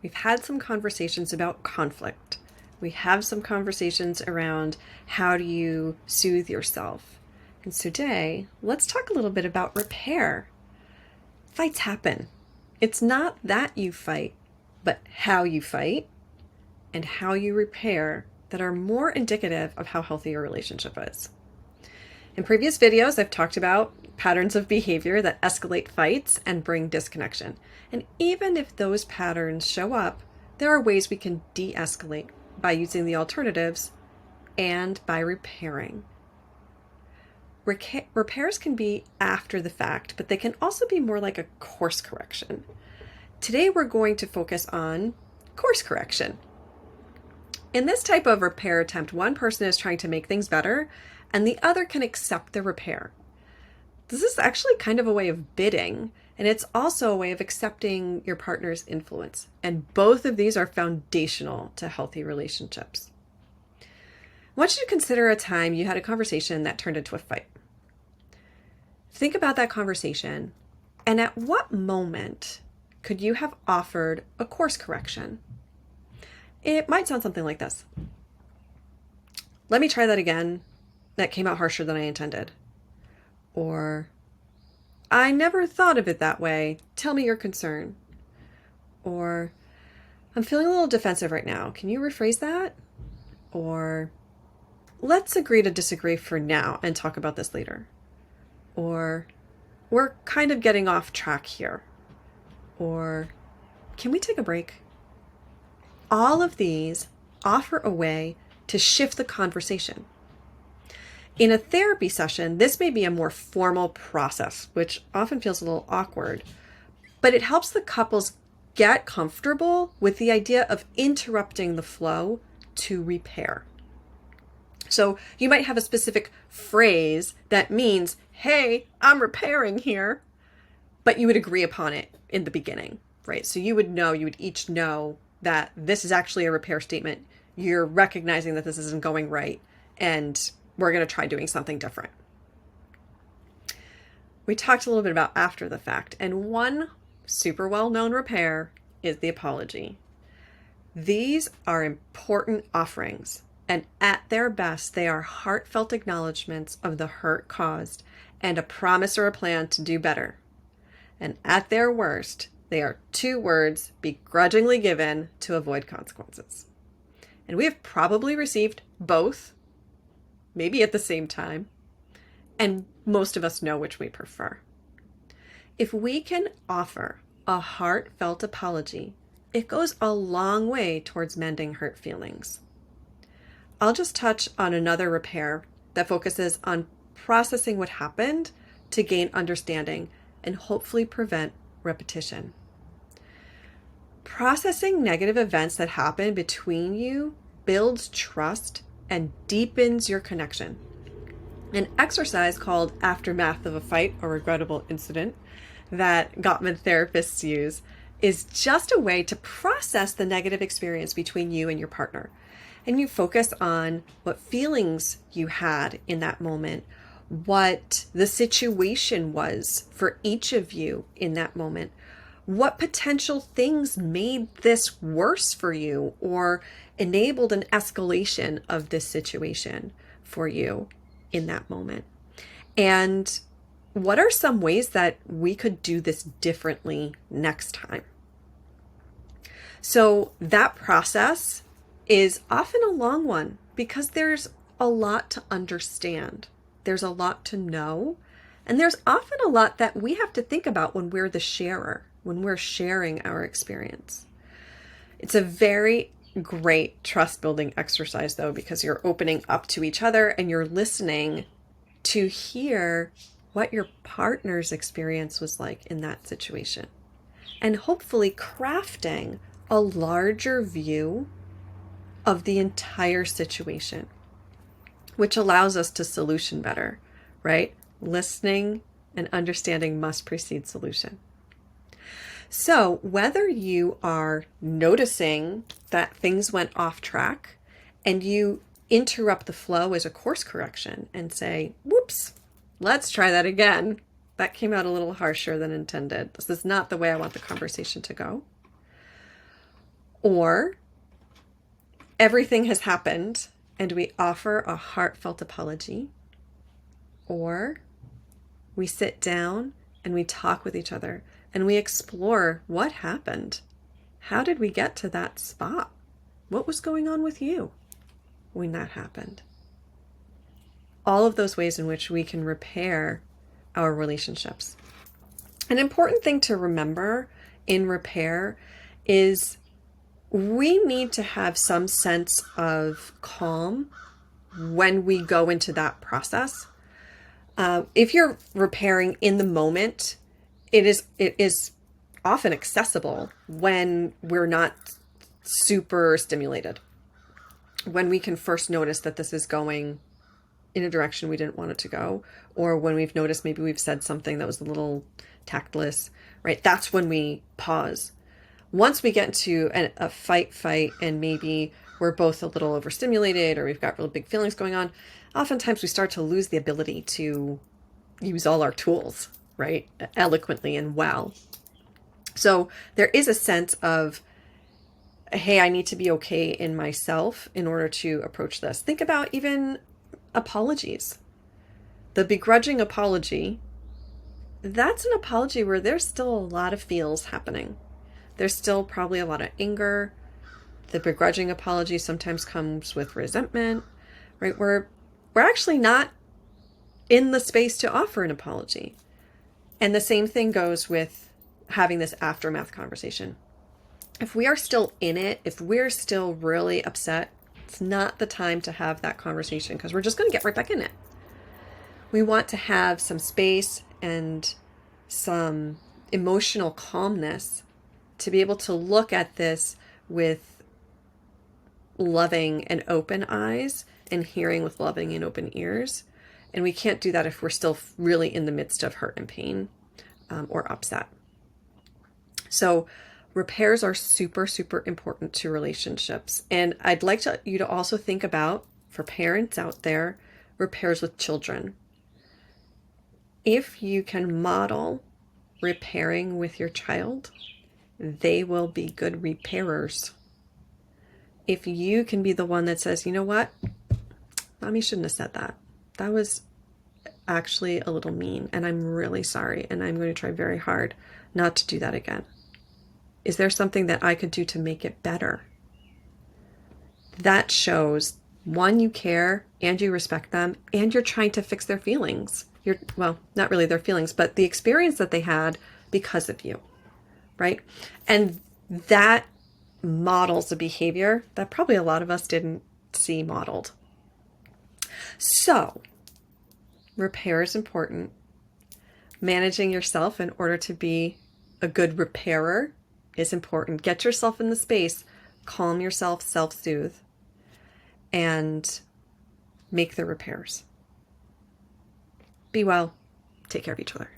We've had some conversations about conflict. We have some conversations around how do you soothe yourself. And so today, let's talk a little bit about repair. Fights happen. It's not that you fight, but how you fight and how you repair that are more indicative of how healthy your relationship is. In previous videos, I've talked about patterns of behavior that escalate fights and bring disconnection. And even if those patterns show up, there are ways we can de-escalate by using the alternatives and by repairing. Repairs can be after the fact, but they can also be more like a course correction. Today, we're going to focus on course correction. In this type of repair attempt, one person is trying to make things better, and the other can accept the repair. This is actually kind of a way of bidding, and it's also a way of accepting your partner's influence. And both of these are foundational to healthy relationships. I want you to consider a time you had a conversation that turned into a fight. Think about that conversation, and at what moment could you have offered a course correction? It might sound something like this. Let me try that again. That came out harsher than I intended. Or, I never thought of it that way. Tell me your concern. Or, I'm feeling a little defensive right now. Can you rephrase that? Or, let's agree to disagree for now and talk about this later. Or, we're kind of getting off track here. Or, can we take a break? All of these offer a way to shift the conversation. In a therapy session, this may be a more formal process, which often feels a little awkward, but it helps the couples get comfortable with the idea of interrupting the flow to repair. So you might have a specific phrase that means, hey, I'm repairing here, but you would agree upon it in the beginning, right? So you would each know that this is actually a repair statement. You're recognizing that this isn't going right, and we're going to try doing something different. We talked a little bit about after the fact, and one super well-known repair is the apology. These are important offerings, and at their best, they are heartfelt acknowledgments of the hurt caused and a promise or a plan to do better. And at their worst, they are two words begrudgingly given to avoid consequences. And we have probably received both, maybe at the same time, and most of us know which we prefer. If we can offer a heartfelt apology, it goes a long way towards mending hurt feelings. I'll just touch on another repair that focuses on processing what happened to gain understanding and hopefully prevent repetition. Processing negative events that happen between you builds trust and deepens your connection. An exercise called aftermath of a fight or regrettable incident that Gottman therapists use is just a way to process the negative experience between you and your partner. And you focus on what feelings you had in that moment, what the situation was for each of you in that moment, what potential things made this worse for you or enabled an escalation of this situation for you in that moment. And what are some ways that we could do this differently next time? So that process is often a long one because there's a lot to understand. There's a lot to know. And there's often a lot that we have to think about when we're the sharer, when we're sharing our experience. It's a very great trust building exercise though, because you're opening up to each other and you're listening to hear what your partner's experience was like in that situation, and hopefully crafting a larger view of the entire situation, which allows us to solution better, right? Listening and understanding must precede solution. So whether you are noticing that things went off track and you interrupt the flow as a course correction and say, whoops, let's try that again. That came out a little harsher than intended. This is not the way I want the conversation to go. Or everything has happened and we offer a heartfelt apology. Or we sit down and we talk with each other and we explore what happened. How did we get to that spot? What was going on with you when that happened? All of those ways in which we can repair our relationships. An important thing to remember in repair is we need to have some sense of calm when we go into that process. If you're repairing in the moment, it is often accessible when we're not super stimulated. When we can first notice that this is going in a direction we didn't want it to go, or when we've noticed maybe we've said something that was a little tactless, right? That's when we pause. Once we get into a fight, and maybe we're both a little overstimulated or we've got really big feelings going on, oftentimes we start to lose the ability to use all our tools, right? Eloquently and well. So there is a sense of, hey, I need to be okay in myself in order to approach this. Think about even apologies. The begrudging apology, that's an apology where there's still a lot of feels happening. There's still probably a lot of anger. The begrudging apology sometimes comes with resentment, right? We're actually not in the space to offer an apology. And the same thing goes with having this aftermath conversation. If we are still in it, if we're still really upset, it's not the time to have that conversation because we're just going to get right back in it. We want to have some space and some emotional calmness to be able to look at this with loving and open eyes and hearing with loving and open ears. And we can't do that if we're still really in the midst of hurt and pain or upset. So repairs are super, super important to relationships. And I'd like you to also think about, for parents out there, repairs with children. If you can model repairing with your child, they will be good repairers. If you can be the one that says, you know what, mommy shouldn't have said that. That was actually a little mean, and I'm really sorry, and I'm going to try very hard not to do that again. Is there something that I could do to make it better? That shows, one, you care and you respect them, and you're trying to fix their feelings. Well, not really their feelings, but the experience that they had because of you, right? And that models a behavior that probably a lot of us didn't see modeled. So, repair is important. Managing yourself in order to be a good repairer is important. Get yourself in the space, calm yourself, self-soothe, and make the repairs. Be well. Take care of each other.